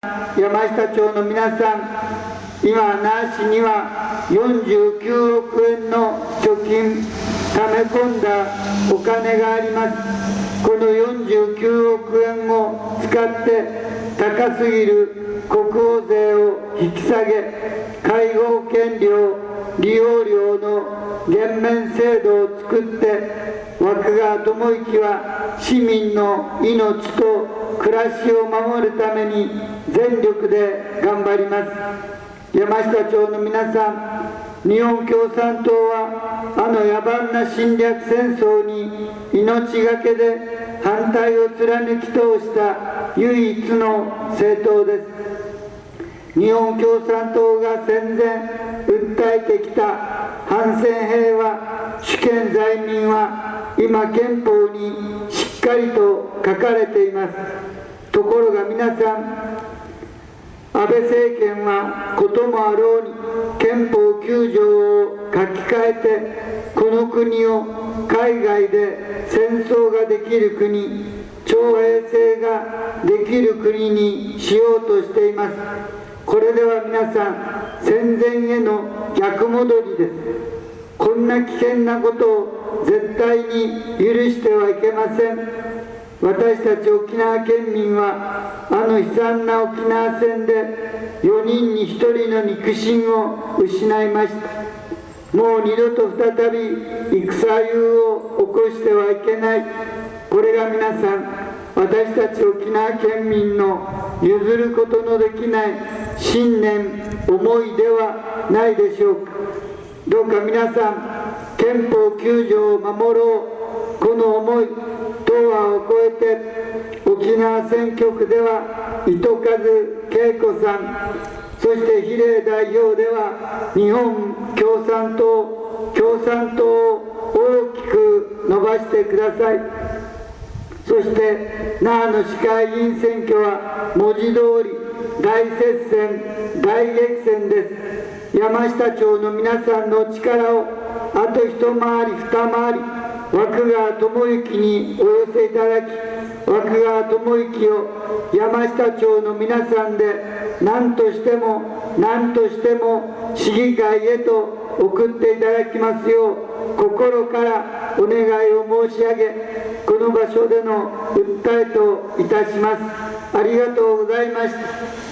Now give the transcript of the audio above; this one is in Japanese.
山下町の皆さん、今、那覇市には49億円の貯金、溜め込んだお金があります。この49億円を使って高すぎる国保税を引き下げ、介護保険料、利用料の減免制度を作って、枠川智之は市民の命と暮らしを守るために全力で頑張ります。山下町の皆さん、日本共産党はあの野蛮な侵略戦争に命がけで反対を貫き通した唯一の政党です。日本共産党が戦前訴えてきた反戦平和、主権在民は今憲法にしっかりと書かれています。ところが皆さん、安倍政権はこともあろうに憲法9条を書き換えて、この国を海外で戦争ができる国、徴兵制ができる国にしようとしています。これでは皆さん、戦前への逆戻りです。こんな危険なことを絶対に許してはいけません。私たち沖縄県民はあの悲惨な沖縄戦で4人に1人の肉親を失いました。もう二度と再び戦湯を起こしてはいけない。これが皆さん、私たち沖縄県民の譲ることのできない信念、思いではないでしょうか。どうか皆さん、憲法9条を守ろう、この思い、党派を超えて、沖縄選挙区では糸数恵子さん、そして比例代表では日本共産党を大きく伸ばしてください。そして那覇の市会議員選挙は文字通り大接戦、大激戦です。山下町の皆さんの力をあと一回り二回り、枠川智之にお寄せいただき、枠川智之を山下町の皆さんで何としても市議会へと送っていただきますよう心からお願いを申し上げ、この場所での訴えといたします。ありがとうございました。